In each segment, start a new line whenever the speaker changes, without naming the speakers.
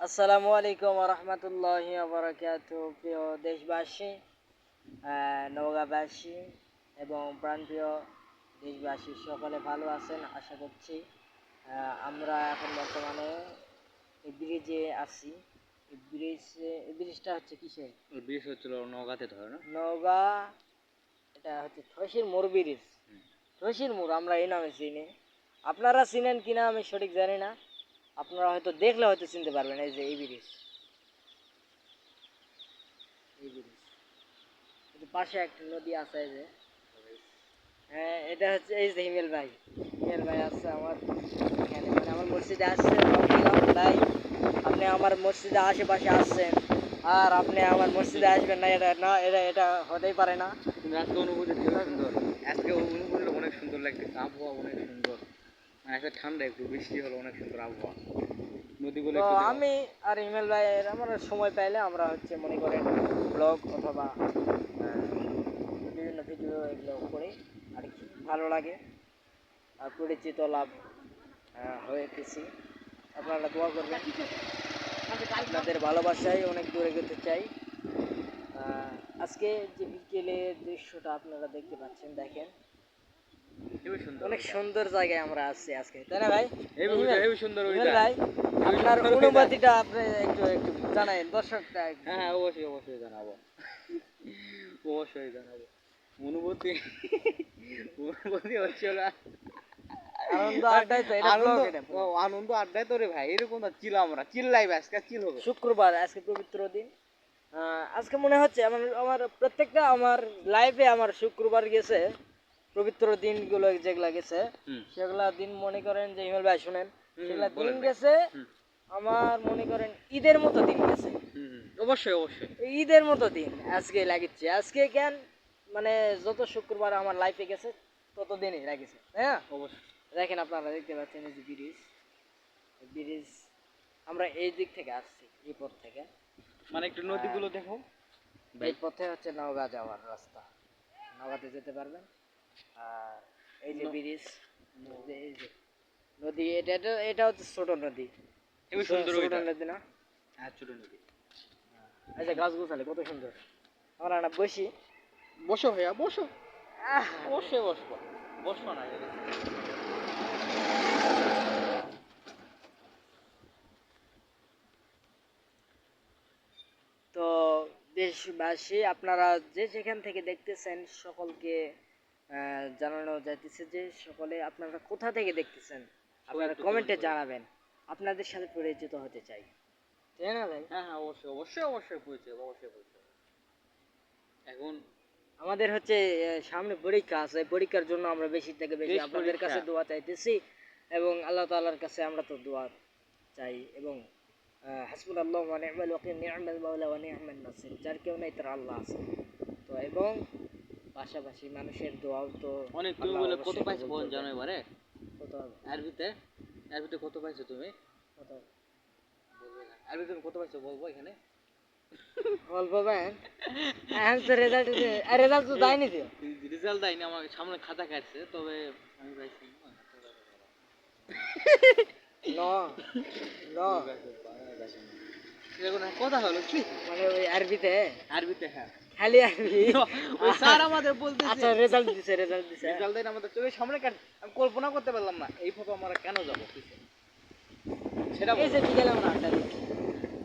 আসসালামু আলাইকুম রহমতুল্লাহি বারাকাতুহু। প্রিয় দেশবাসী, নওগাঁবাসী এবং প্রাণপ্রিয় দেশবাসী সকলে ভালো আছেন আশা করছি। আমরা এখন বর্তমানে এই ব্রিজে আছি। এই ব্রিজটা হচ্ছে কিসের?
ব্রিজ হচ্ছিল নওগাঁতে ধরে না।
নওগাঁ, এটা হচ্ছে থসির মোড় ব্রিজ। থসির মোড় আমরা এই নামে চিনি, আপনারা চিনেন কিনা আমি সঠিক জানি না। আপনারা হয়তো দেখলে হয়তো চিনতে পারবেন। এই যে এই ব্রিজ, এই ব্রিজ পাশে একটা নদী আছে। এই যে হ্যাঁ, এটা হচ্ছে এই যে হিমেল ভাই আছে আমার এখানে, মানে আমার মসজিদে আসছে ভাই। আপনি আমার মসজিদে আশেপাশে আসছেন আর আপনি আমার মসজিদে আসবেন না, এটা হতেই পারে না।
কিন্তু আজকে অনুভূতি ছিল সুন্দর। আজকে অনুভূতিটা অনেক সুন্দর লাগতেছে, আবহাওয়া অনেক সুন্দর। আজকে ঠান্ডা, একটু বৃষ্টি হলো, অনেক সুন্দর আবহাওয়া। নদীগুলো
তো
একটু
আমি আর হিমেল ভাই আমরা সময় পাইলে আমরা হচ্ছে মনে করেন ব্লগ অথবা বিভিন্ন ভিডিও এগুলো করি আর কি, ভালো লাগে আর পরিচিত লাভ হয়েছি। আপনারা দোয়া করবেন, আপনাদের ভালোবাসায় অনেক দূরে যেতে চাই। আজকে যে বিকেলের দৃশ্যটা আপনারা দেখতে পাচ্ছেন, দেখেন
খুবই সুন্দর,
অনেক সুন্দর জায়গায় আমরা আছি আজকে, তাই না ভাই?
হেবি সুন্দর
হিমেল ভাই, আপনার অনুভূতিটা আপনি একটু একটু জানাই দর্শকটা।
হ্যাঁ হ্যাঁ, অবশ্যই অবশ্যই জানাবো, অবশ্যই জানাবো। অনুভূতি অনুভূতি হচ্ছিল
আনন্দ আড্ডায় তো এটা
আনন্দ।
ব্লগ, এটা
আনন্দ আড্ডায় তো রে ভাই, এরকম না চিল, আমরা চিল্লাই আজকে চিল হবে।
শুক্রবার আজকে পবিত্র দিন। আজকে মনে হচ্ছে আমার আমার প্রত্যেকটা আমার লাইফে আমার শুক্রবার গেছে, পবিত্র দিনগুলো যেগুলা গেছে সেগুলা দিন মনে করেন যে হিমেল ভাই শুনেন, সেগুলা দিন গেছে আমার মনে করেন ঈদের মতো দিন গেছে।
অবশ্যই অবশ্যই
ঈদের মতো দিন আজকে লাগিচ্ছে। আজকে কেন মানে যত শুক্রবার আমার লাইফে গেছে তত দিনই লাগিছে, হ্যাঁ
অবশ্যই।
দেখেন আপনারা দেখতে পাচ্ছেন এই যে ব্রিজ আমরা এই দিক থেকে আসছি, এই পথ থেকে।
মানে একটু নদীগুলো দেখো।
এই পথে হচ্ছে নওগাঁ যাওয়ার রাস্তা, নওগাঁতে যেতে পারবেন। আর এই যে ব্রিজ, এই যে নদী, এটা হচ্ছে ছোট নদী,
খুবই সুন্দর
ছোট
ওইটা।
নদী না?
হ্যাঁ, ছোট নদী।
এই যে গাছ গোছালি কত সুন্দর। আমরা না বসি,
বসো ভাইয়া বসো,
আহ,
অবশ্যই বসবো, বসবো না।
তো দেশবাসী আপনারা যে যেখান থেকে দেখতেছেন সকলকে জানানো যাইতেছে যে সকলে আপনারা কোথা থেকে দেখতেছেন আপনারা কমেন্টে জানাবেন, আপনাদের সাথে পরিচিত হতে চাই, তাই না ভাই?
হ্যাঁ হ্যাঁ, অবশ্যই অবশ্যই অবশ্যই পরিচয়, অবশ্যই পরিচয়। এখন
আমাদের হচ্ছে সামনে পরীক্ষা আছে, পরীক্ষার জন্য আমরা বেশি থেকে বেশি
দেশ
আপনাদের
পরীক্ষা।
কাছে দোয়া চাইতেছি এবং আল্লাহ তাআলার কাছে আমরা তো দোয়া চাই এবং হাসবুনাল্লাহু ওয়া নি'মাল ওয়াকিল, নি'মাল মাওলা ওয়া নি'মান নাসির, যার কেউ নাই তার আল্লাহ আছে। তো এবং পাশাপাশি মানুষের দোয়াও তো
অনেক। তুমি
আল্লাহ
বলে কত
অবশ্যই
পাইছো
কবুল
বল
করবেন।
জানো এবারে?
কত হবে?
আরবিতে, আরবিতে কত পাইছো তুমি?
কত হবে?
বলবে না। আরবিতে তুমি কত পাইছো বলবো এখানে?
অল্প পাবেন? এখন তো রেজাল্ট তো দেয়নি তো।
রেজাল্ট দেয়নি, আমাকে সামনে খাতা কাটছে, তবে আমি পাইছি
ন ন
এখন কথা হলো কি
মানে ওই আরবিতে,
আরবিতে। হ্যাঁ,
খালি আরবি।
ওই স্যার আমাদের বলতেছে
আচ্ছা, রেজাল্ট দিছে।
রেজাল্ট দেন আমাদের চোখের সামনে কাট। আমি কল্পনা করতে পারলাম না এই ফটো আমরা কেন যাবো সেটা
এই যে বিকেলে আমরা আড্ডা দিচ্ছি,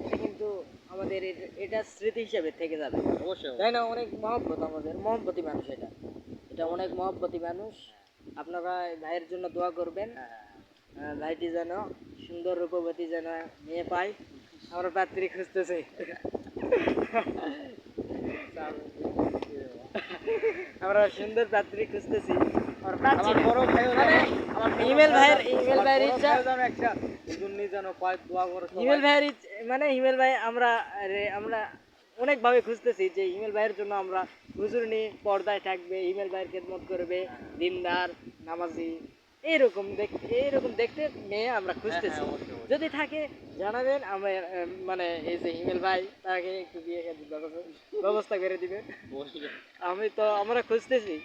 এটা কিন্তু আমাদের এটা স্মৃতি হিসেবে থেকে যাবে,
অবশ্যই
তাই না? অনেক মহব্বত, আমাদের মহব্বতী মানুষ এটা, এটা অনেক মহব্বতী মানুষ। আপনারা ভাইয়ের জন্য দোয়া করবেন, ভাইটি যেন সুন্দর রূপবতী যেন মেয়ে পায়। আমরা পাত্রী খুঁজতেছি। আমরা সুন্দর পাত্রী খুঁজতেছি, আর পাচ্ছি
আমার
না।
বড় ভাই
মানে হিমেল ভাইয়ের ইচ্ছা,
একটা দুর্নি যেন পায়, দোয়া করো সবাই।
মানে হিমেল ভাই আমরা অনেক ভাবে খুঁজতেছি যে হিমেল ভাইয়ের জন্য আমরা হুজুর নিয়ে পর্দায় থাকবে, হিমেল ভাইয়ের খেদমত করবে, দিনদার নামাজি, এইরকম দেখতে মেয়ে আমরা খুঁজতেছি।
অবশ্যই অবশ্যই।
যদি থাকে জানাবেন, আমার মানে এই যে হিমেল ভাই তাকে একটু বিয়ে ব্যবস্থা করে দিবেন।
অবশ্যই।
আমরা খুঁজতেছি।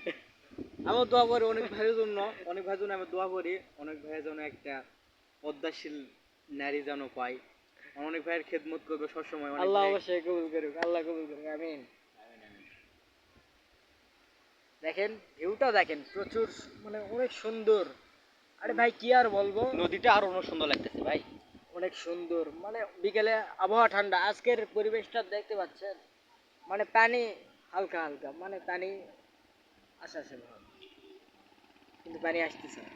আমিও দোয়া করি অনেক ভাইয়ের জন্য, অনেক ভাইয়ের জন্য আমি দোয়া করি, অনেক ভাইয়ের জন্য একটা পদ্মাশীল নারী যেন পাই, অনেক ভাইয়ের খেদমত করবে সবসময়। অনেক
আল্লাহ
ভাই-
অবশ্যই কবুল করুক, আল্লাহ কবুল করুক, আমিন। দেখেন ভিউটা দেখেন, প্রচুর মানে অনেক সুন্দর। আরে ভাই কি আর বলবো,
নদীটা আরো অনেক সুন্দর লাগতেছে ভাই।
অনেক সুন্দর। মানে বিকেলে আবহাওয়া ঠান্ডা, আজকের পরিবেশটা দেখতে পাচ্ছেন, মানে পানি হালকা হালকা, মানে পানি আসে ভাব, কিন্তু পানি আসতেছে না।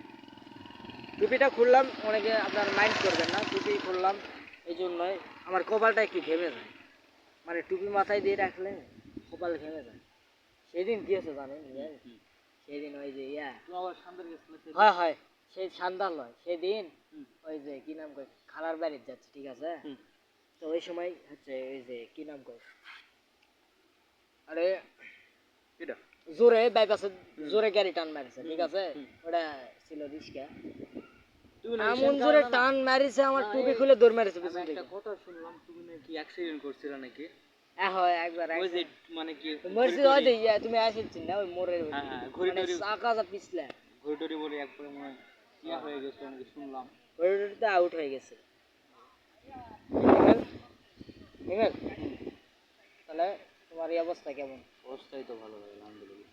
টুপিটা খুললাম, অনেকে আপনার মাইন্ড করবেন না, টুপি খুললাম এই জন্যই আমার কপালটা একটু ঘেমে যায়। মানে টুপি মাথায় দিয়ে রাখলে কপাল ঘেমে যায়। সেদিন কি হয়েছে জানেন ভাই? সেদিন ওই যে
তুমি আবার সান্দার গেছিলে সেদিন?
হয় হয়, সেই সান্দাল নয় সেদিন,
হুম।
ওই যে কি নাম কয়, খালার বাড়ির যাচ্ছে, ঠিক আছে।
হুম।
তো ওই সময় হচ্ছে ওই যে কি নাম কয়, আরে
এটা
জোরে বাইপাসে
হুম।
জোরে গাড়ি টান মারিছে, ঠিক
হুম,
আছে।
হুম।
ওটা ছিল রিস্কা,
তুমি না
এমন
সেদিনকার
জোরে
না না-
টান মারিছে আমার
না,
টুপি
এই-
খুলে দৌড় মারিছে
আমি
পিছন
একটা
থেকে।
কথা শুনলাম তুমি নাকি অ্যাক্সিডেন্ট করছিলে নাকি?
হয় একবার
ওই যে
একবার
মানে কি
মরছি,
ঘড়ি
ওই
টড়ি-
যে তুমি আসেছিস না ওই মোড়ের ওই
হ্যাঁ
দিকে।
হ্যাঁ, ঘড়ি
মানে
টড়ি
চাকা যা পিছলে
ঘড়ি টড়ি বলে একবারে মনে হয় ইয়া হয়ে গেছিল নাকি শুনলাম।
ওইটা আউট হয়ে গেছে। হিমেল, হিমেল,
হুম।
তাহলে তোমার এই অবস্থা কেমন?
অবস্থাই তো ভালো লাগে আলহামদুলিল্লাহ।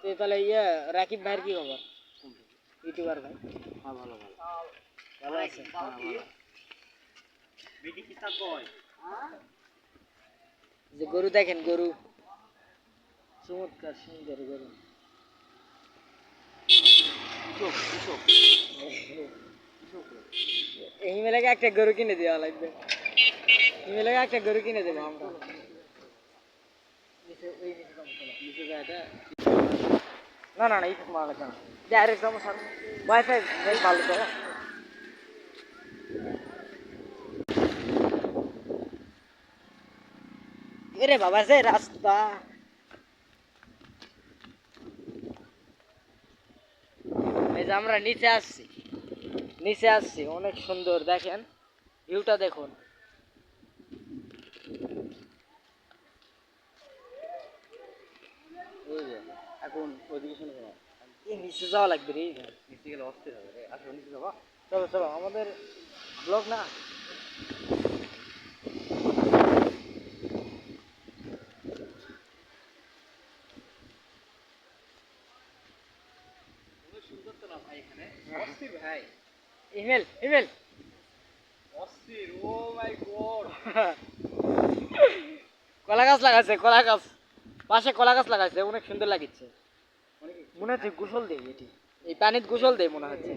তো তাহলে রাকিব ভাইয়ের কি খবর? ইউটিউবার ভাই
হ্যাঁ ভালো ভালো।
ভালো আছে?
হ্যাঁ ভালো। বিডি কিতা কয়?
যে গরু দেখেন, গরু চমৎকার সুন্দর গরু।
কৃষক কৃষক
এই হিমেলাকে একটা গরু কিনে দেওয়া লাগবে, হিমেলাকে একটা গরু কিনে দেবো আমরা।
নিচে জায়গাটা
না না না, এই মারা লাগবে না, ডাইরেক্ট যাবো স্যার, ওয়াইফাই বেশ ভালো তো। এরে বাবা যে রাস্তা, এই যে আমরা নিচে আসছি, নিচে আসছি, অনেক সুন্দর দেখেন ভিউটা দেখুন।
ওই যে এখন ওইদিকে শুনে শোনো,
এই নিচে যাওয়া লাগবে রে।
নিচে গেলে অস্থির হবে রে। আসলে নিচে যাবা?
চলো চলো, আমাদের ব্লগ না।
অনেক সুন্দর তো না ভাই এখানে। অস্থির ভাই।
ইমেল ইমেল
অস্থির। ও মাই গড।
কলা গাছ লাগাইছে, কলা গাছ পাশে কলা গাছ লাগাইছে, অনেক সুন্দর লাগিচ্ছে।
অনেক
মনে হচ্ছে গোসল দেয় এটি, এই পানির গোসল দেয় মনে হচ্ছে।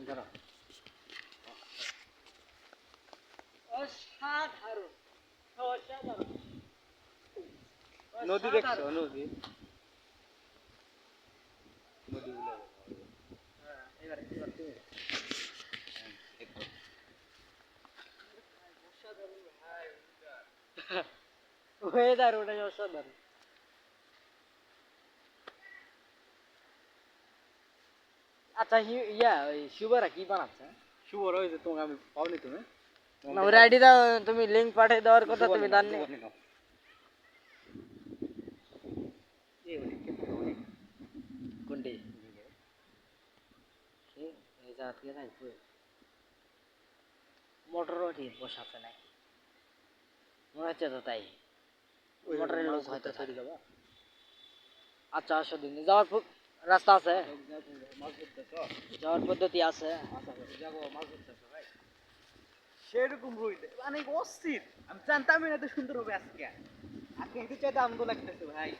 ধরো। অসাধারণ, অসাধারণ।
নদী দেখছো? নদী নদীগুলো
হ্যাঁ, এবার এবার তুমি।
দেখো।
ওয়েদার ওটাই অসাধারণ। আচ্ছা ওই শুভরা কি বানাচ্ছে?
শুভ রয়েছে তোমাকে আমি পাওনি তুমি?
না ওই আইডি দাও, তুমি লিংক পাঠিয়ে দেওয়ার কথা তুমি জাননি। কোনটি? এই জাত কে থাকবে মোটর ঠিক বসাতে নাই, মনে হচ্ছে তো তাই। মোটরের লোক হয়তো থাকে। আচ্ছা আসো দিন যাওয়ার রাস্তা আছে, যাওয়ার পদ্ধতি আছে।
সেরকম রইল মানে অস্থির। আমি জানতামই না এত সুন্দর হবে আজকে। আজকে এত চাইতে আনন্দ লাগতেছে ভাই।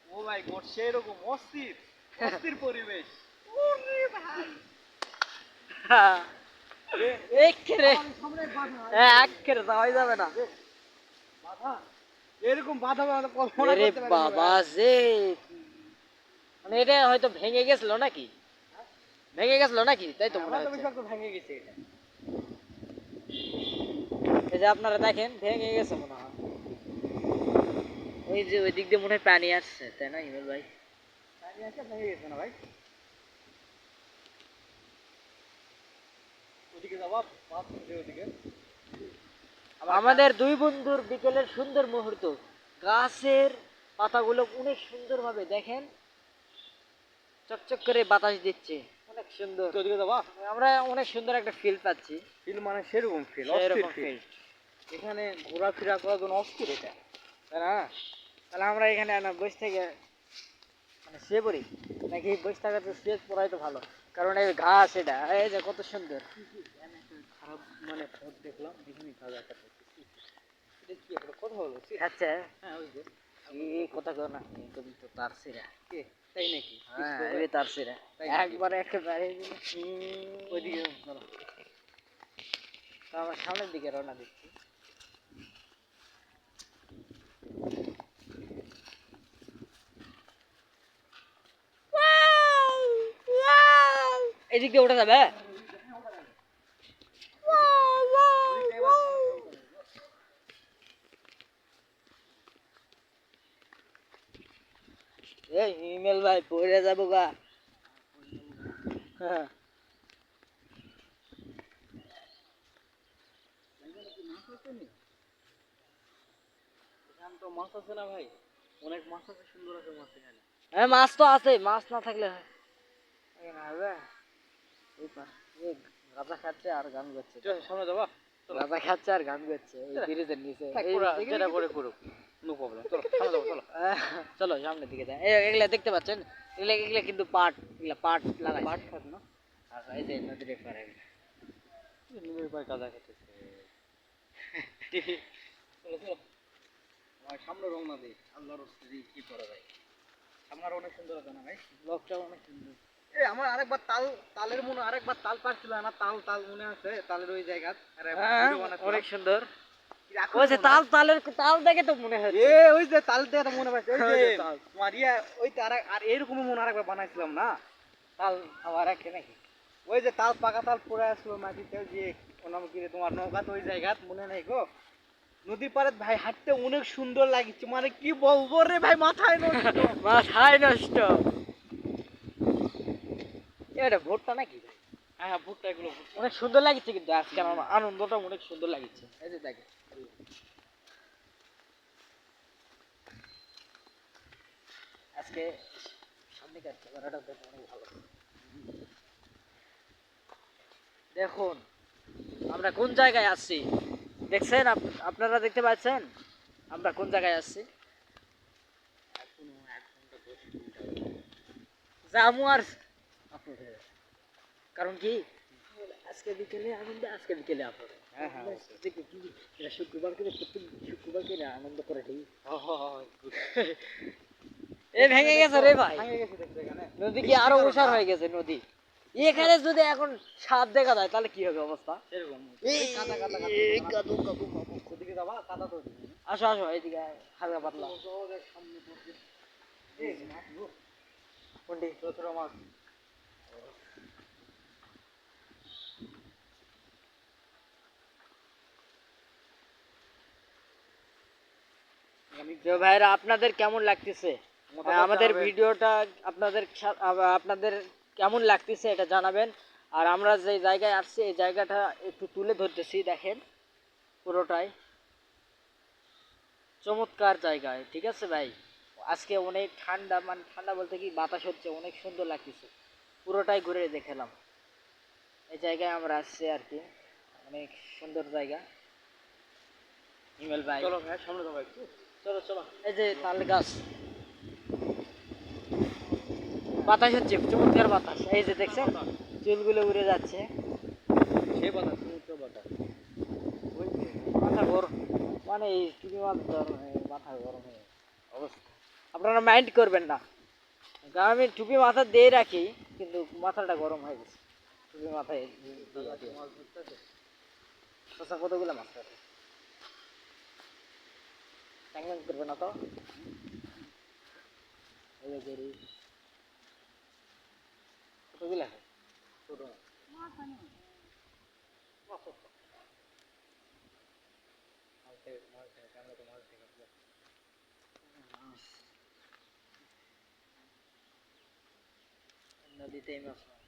ও মাই গড, সেরকম অস্থির অস্থির পরিবেশ। ওরে ভাই
এক্ষরে এক্ষরে যাওয়াই যাবে না।
বাধা, এরকম বাধা বাধা কল্পনা
আরে
করতে পারিনি
বাবা
ভাই।
যে, মানে এটা হয়তো ভেঙে গেছিল নাকি, ভেঙে গেছিল নাকি, তাই তো মনে
আমার তো
হচ্ছে।
বিশ্বাস তো ভেঙে গেছে এটা।
এই যে আপনারা দেখেন ভেঙে গেছে মনে হয়, ওই যে ওই দিক দিয়ে মনে হয় পানি আসছে, তাই না হিমেল ভাই?
পানি আসে ভেঙে গেছে না ভাই? ওদিকে যাবা, বাস ওদিকে।
আমাদের দুই বন্ধুর বিকেলের সুন্দর মুহূর্ত, গাছের পাতাগুলো অনেক সুন্দরভাবে দেখেন চকচক করে বাতাস দিচ্ছে, অনেক সুন্দর।
তো ওদিকে যাবা?
আমরা অনেক সুন্দর একটা ফিল পাচ্ছি।
ফিল মানে সেরকম ফিল,
সেরকম
অস্থির ফিল।
ফিল।
এখানে ঘোরাফেরা করার জন্য অস্থির এটা।
তাই না? তাহলে আমরা এখানে না বসে থেকে মানে শুয়ে পড়ি নাকি বসে থাকার তো শুয়ে পড়াই তো ভালো, কারণ এই ঘাস এটা এই যে কত সুন্দর।
আমি একটা খারাপ মানে পথ দেখলাম, এখানে কাজ একটা করতেছি। এটা কি একটা কথা হলো?
আচ্ছা,
হ্যাঁ ওই যে
এই কথা কো না, তুমি তো তার সিরা।
কে তাই নাকি?
হ্যাঁ এই তার সিরা
তাই নাকি?
একবারে একেবারে।
ওইদিকে চলো।
তো আমার সামনের দিকে রওনা দিচ্ছি। এদিক দিয়ে ওঠা যাবে? এই হিমেল ভাই পড়ে যাবো গা। হ্যাঁ
এখানে তো মাছ আছে না ভাই? অনেক মাছ আছে, সুন্দর আছে মাছ এখানে।
হ্যাঁ মাছ তো আছে, মাছ না থাকলে হয় এখানে হবে? এই পার এই গাঁজা খাচ্ছে আর গান গাচ্ছে,
চল সামনে যাবা?
গাঁজা খাচ্ছে আর গান গাচ্ছে এই ব্রিজের নিচে।
থাক,
এই
ওরা
দেখি
যেটা
দেখি
করে করুক, নো প্রবলেম। চলো সামনে যাবো, চলো।
চলো সামনের দিকে যাই। এগুলা দেখতে পাচ্ছেন, এগুলা এগুলা কিন্তু পাট, এগুলা পাট লাগাই
পাট খাত না?
আর এই যে নদীর পাড়ে।
নদীর পাড়ে কাদা খেতেছে। চলো চলো, আমার সামনে রওনা দিই। আল্লাহর রস্তে কি করা যায়। সামনে আরো অনেক সুন্দর আছে না ভাই?
ব্লকটাও অনেক সুন্দর।
এই আমার আরেকবার তালের মনে আরেকবার তাল পারছিল না, তাল মনে আছে তালের ওই জায়গা।
হ্যাঁ অনেক সুন্দর। ওই
ওই
যে তাল, তালের তাল দেখে তো মনে হচ্ছে।
ওই যে তাল দিয়ে তো মনে পাচ্ছে, ওই
ওই
যে
যে তাল।
তোমার ওই তো আর এরকমই মনে আরেকবার বানাইছিলাম না।
তাল আবার একটা নাকি?
ওই যে তাল পাকা তাল পড়ে আসলো মাটিতে, যে ওনাম কি রে, তোমার নৌকা তো ওই জায়গা মনে নাই গো। নদীর পাড়ে ভাই হাঁটতে অনেক সুন্দর লাগিচ্ছে, মানে কি বলবো রে ভাই, মাথায় নষ্ট।
মাথায় নষ্ট। এটা ভোটটা নাকি ভাই?
হ্যাঁ হ্যাঁ, ভুট্টা এগুলো ভুট্টা।
অনেক সুন্দর লাগিচ্ছে কিন্তু আজকে আমার আনন্দটা অনেক সুন্দর লাগিচ্ছে। এই যে দেখে আজকে সামনেকার ক্যামেরাটা দেখে অনেক ভালো। দেখুন আমরা কোন জায়গায় আছি, দেখছেন? আপনারা দেখতে পাচ্ছেন আমরা কোন জায়গায় আছি?
এখনো 1 ঘন্টা 10 মিনিট আগে।
জামু আর আপলোড হয়ে যাবে। কারণ কি আজকে বিকেলে আনন্দ, আজকে বিকেলে আপলোড।
হ্যাঁ হ্যাঁ,
দেখি কি এটা শুক্রবার করে, প্রত্যেক শুক্রবার করে আনন্দ করে ঠিক। এ ভেঙে গেছে রে ভাই,
ভাঙে গেছে দেখতে এখানে।
নদী কি আরো ওসার হয়ে গেছে নদী। এখানে যদি এখন সাপ দেখা যায় তাহলে কি হবে অবস্থা?
এরকম
এই
কাদা কাদা
এই
কাদা।
কাদু কাদু কাদু।
ওদিকে যাবা, কাদা তো ওদিকে।
আসো আসো এইদিকে হালকা পাতলা।
সামনে পড়ছে।
এই কোনটি?
ছোট ছোট মাছ।
তো ভাইরা আপনাদের কেমন লাগতেছে আমাদের
জানাবেন।
ভিডিওটা? আপনাদের কেমন লাগতেছে এটা জানাবেন। আর আমরা যে জায়গায় আসছি এই জায়গাটা একটু তুলে ধরতেছি, দেখেন পুরোটাই চমৎকার জায়গায়, ঠিক আছে ভাই? আজকে অনেক ঠান্ডা, মানে ঠান্ডা বলতে কি বাতাস হচ্ছে, অনেক সুন্দর লাগতেছে। পুরোটাই ঘুরে দেখলাম এই জায়গায় আমরা আসছি আর কি, অনেক সুন্দর জায়গা। হিমেল ভাই
চলো ভাই সামনে যাবো একটু।
চলো চলো। এই যে তাল গাছ, বাতাস হচ্ছে চমৎকার বাতাস, এই যে দেখছেন চুলগুলো উড়ে যাচ্ছে।
সে বাতা, সমুদ্র বাতা।
ওই যে মাথা গরম, মানে এই টুপি মাথা মাথা গরম হয়ে অবস্থা। আপনারা মাইন্ড করবেন না, কারণ আমি টুপি মাথা দিয়ে রাখি কিন্তু মাথাটা গরম হয়ে গেছে টুপি মাথায় দিয়ে দিয়ে।
মাছ ধরতেছে।
শশা কতগুলো মাছ আছে, ট্যাংম্যাং করবে না তো? এই যে গরু কতগুলো আছে?
ছোট মাছ আছে। মাছ আছে। মাছ দেখে আমরা তো মাছ দেখে।
নদীতেই মাছ মারে।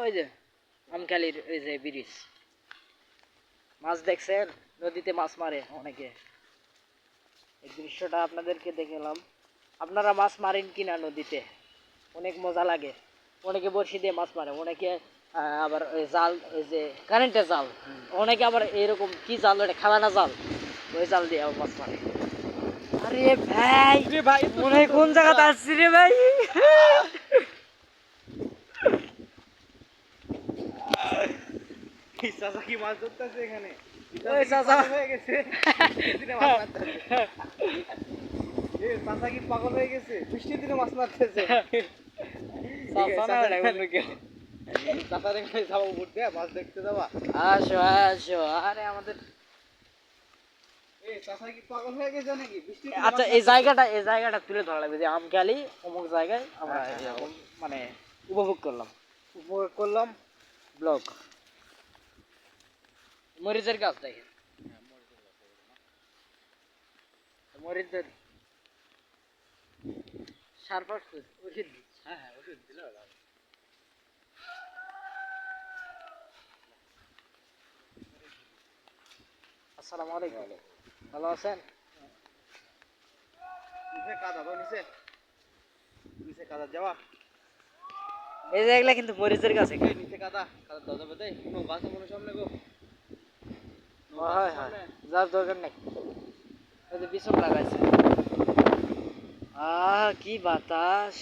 ওই যে আমখালির ওই যে ব্রিজ, মাছ দেখছেন? নদীতে মাছ মারে অনেকে। এই দৃশ্যটা আপনাদেরকে দেখালাম। আপনারা মাছ মারেন কিনা নদীতে? অনেক মজা লাগে। অনেকে বড়শি দিয়ে মাছ মারে, অনেকে আবার ওই জাল, ওই যে কারেন্টের জাল, অনেকে আবার এরকম কি জাল, ওটা খেলানা জাল, ওই জাল দিয়ে আবার মাছ মারে। আরে ভাই
রে ভাই এত
মনে হয় কোন
সুন্দর
জায়গাতে
নদীটা।
আসছি রে ভাই।
এই চাচা কি মাছ ধরতেছে এখানে?
ওই চাচা।
পাগল হয়ে গেছে। বৃষ্টির দিনে মাছ মারতেছে। এ চাচা কি পাগল হয়ে গেছে? বৃষ্টির দিনে মাছ মারতেছে।
চাচা না, ওটা অন্য কেউ।
চাচার এখানে যাবো ঘুরতে, মাছ দেখতে যাবা?
আসো আসো, আরে আমাদের
এ চাচা কি পাগল হয়ে গেছে নাকি? বৃষ্টির দিনে
আচ্ছা
মাছ
এই
মারতেছে।
জায়গাটা, এই জায়গাটা তুলে ধরা লাগবে যে আমখালি অমুক জায়গায় আমরা
হ্যাঁ, হ্যাঁ,
এরকম মানে উপভোগ করলাম।
উপভোগ করলাম।
ব্লগ মরিচের গাছ দেখেন, মরিচ ধরি সার ফার ওষুধ দিই।
হ্যাঁ হ্যাঁ, ওষুধ দিলে ভালো হবে।
আসসালামু আলাইকুম, ভালো আছেন?
নিচে কাদা দাও, নিচে নিচে কাদা যাওয়া।
এই যে এগুলা কিন্তু মরিচের গাছ
এই
এখানে।
নিচে কাদা কাদা দাও যাবে তাই কোনো গাছ মনে সামনে গো।
হয় হয়, যার দরকার নেই, ওই যে বিছন লাগাইছে। কি বাতাস!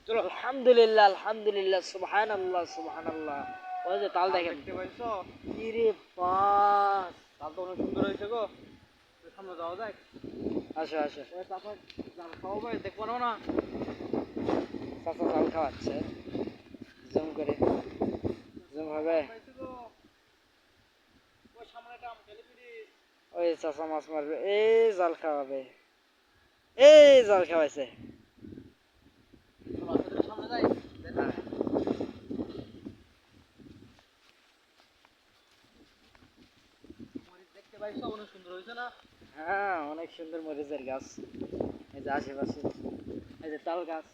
চলো।
আলহামদুলিল্লাহ আলহামদুলিল্লাহ, সুবহানাল্লাহ সুবহানাল্লাহ। ওই যে তাল দেখেন,
দেখতে পাইছো?
কি রে বাস!
তাল তো অনেক সুন্দর হয়েছে গো। তো সামনে যাওয়া যায়।
আসো আসো।
ওই তারপর জাল খাওয়া ভাই দেখবো না না।
চাচা জাল খাওয়াচ্ছে, জুম করে, জুম হবে।
পাইছো গো। ওই সামনে একটা আম খেলে পিড়ি।
ওই চাচা মাছ মারবে, এই জাল খাওয়াবে, এই জাল খাওয়াইছে।
চলো আস্তে ধীরে সামনে যাই।
হ্যাঁ।
মরিচ দেখতে পাইছো অনেক সুন্দর হয়েছে না?
হ্যাঁ অনেক সুন্দর মরিচের গাছ, এই যে আশেপাশে, এই যে তাল গাছ।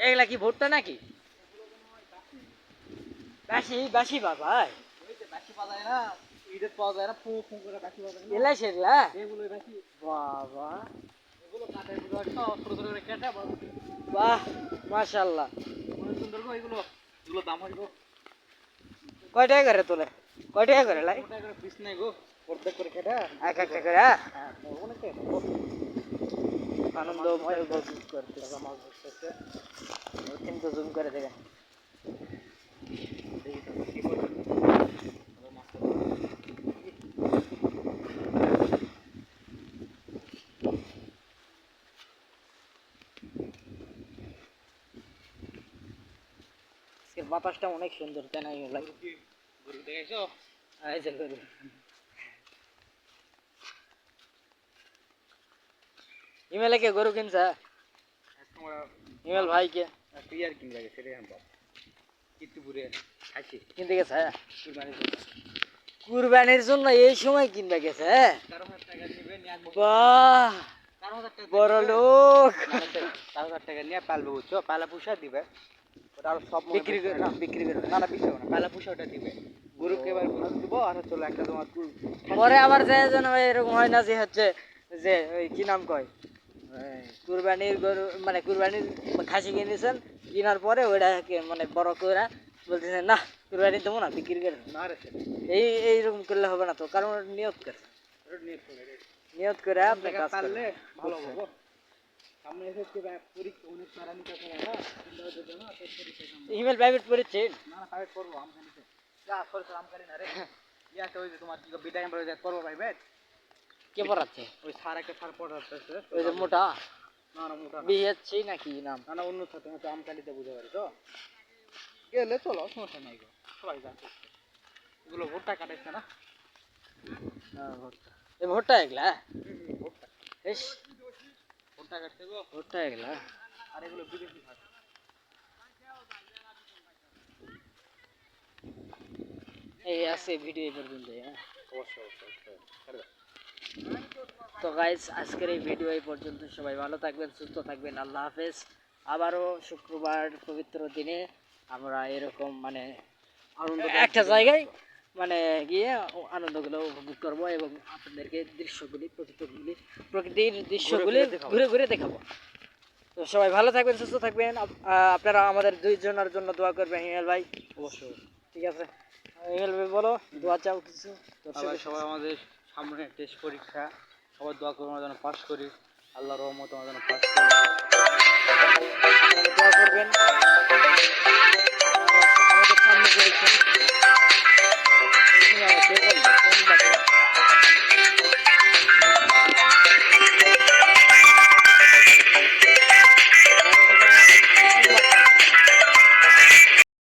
এগুলা কি ভুট্টা নাকি? বাসি বাসি বাবাই,
ওই যে বাসি পাওয়া যায় না, ঈদের পাওয়া যায় না, ফু ফু করে বাসি পাওয়া যায় না।
এলাই সেগুলা
এগুলোই বাসি।
বাবা,
এগুলো কাটাই বুঝো একটা ছোট ছোট করে কেটে বড়
বাহ মাশাআল্লাহ।
অনেক সুন্দর গো এগুলো। এগুলো দাম হয় গো।
কয় টাকা করে তোলে, কয় টাকা করে লাই?
ওটা করে পিস নাই গো। অর্ধেক করে কেটে
এক একটা করে
হ্যাঁ অনেক টাকা নেবো।
আনন্দময় উপভোগ করতে
টাকা মাছ ধরতেছে।
কিন্তু জুম করে দেখেন।
দেখি তো কি করবে। আবার মাছটা
আজকের বাতাসটা অনেক সুন্দর, তাই না?
গরু কি গরু দেখাইছো?
এই যে গরু। ইমেলে কে গরু কিনছে?
তোমরা
ইমেল ভাই কে
একটা ইয়ার কিনবে গেছে রে হাম্বা। কিত্তুপুরে খাসি
কিনতে গেছে?
কুরবানির
কুরবানির জন্য এই সময় কিনবে গেছে?
13,000 টাকা নিবে নিয়ে আসবো।
বাহ
13,000 টাকা
বড় লোক।
13,000 টাকা নিয়ে পালবে বুঝছো, পালা পুষা দিবে। ওটা আর সব মনে
বিক্রি
করবে
করে,
না।
বিক্রি করে।
না না বিক্রি হবে না, পালা পুষা ওটা দিবে। গরুকে এবার ঘুষ দিব আর চলো একটা তোমার
পরে আবার যে যেন এরকম হয় না যে হচ্ছে যে ওই কি নাম কয়, কুরবানির গরু মানে কুরবানির খাসি কিনেছেন, কেনার পরে ওইটাকে মানে বড় করে বলতেছেন না কুরবানি দেবো না, বিক্রি করে দেবো।
না রে সেটা
এইরকম করলে হবে না তো, কারণ ওটা নিয়ত করে,
নিয়ে চলে রে।
নিয়ত করে আপনি কাজ
পারলে
করলে
ভালো হবে। সামনে এসে পরীক্ষা অনেক প্যারা নিতে পারে না, চিন্তা করতে না তো পরীক্ষা সামনে।
ইমেল প্রাইভেট পড়েছেন?
না না প্রাইভেট করবো আমখানিতে। যা সরকার আমখানি না রে। ইয়াতে ওই যে তোমার কি বিদায় আমরা যা করবো প্রাইভেট।
কে পড়াচ্ছে?
ওই স্যার একটা স্যার পড়াচ্ছে।
ওই যে মোটা
না না মোটা না।
বিএসসি নাকি নাম?
না না অন্য সাথে হয়তো আমখানিতে বুঝতে পারি তো। গেলে চলো সমস্যা নাই গো, সবাই যাচ্ছে। এগুলো ভোটটা কাটাইছে না?
ভুট্টা, এই ভুট্টা এগুলা,
ভোটটা
ইস
ভোটটা কাটছে গো।
ভুট্টা এগুলা।
আর এগুলো বিদেশি ভাষা।
এই আছে ভিডিও এই পর্যন্ত।
অবশ্যই অবশ্যই ছেড়ে দাও।
তো গাইস আজকের এই ভিডিও এই পর্যন্ত, সবাই ভালো থাকবেন, সুস্থ থাকবেন, আল্লাহ হাফেজ। আবারও শুক্রবার পবিত্র দিনে আমরা এরকম মানে একটা জায়গায় মানে গিয়ে আনন্দগুলো উপভোগ করবো এবং আপনাদেরকে দৃশ্যগুলি প্রকৃতির দৃশ্যগুলি ঘুরে ঘুরে দেখাবো। তো সবাই ভালো থাকবেন, সুস্থ থাকবেন। আপনারা আমাদের দুইজনের জন্য দোয়া করবেন হিমেল ভাই।
অবশ্যই।
ঠিক আছে, হিমেল ভাই বলো, দোয়া চাও কিছু
সবাই সবাই আমাদের সামনে টেস্ট পরীক্ষা, সবাই দোয়া করবো আমরা যেন পাস করি, আল্লাহর রহমতে আমরা যেন পাস করি।
আপনারা দোয়া করবেন।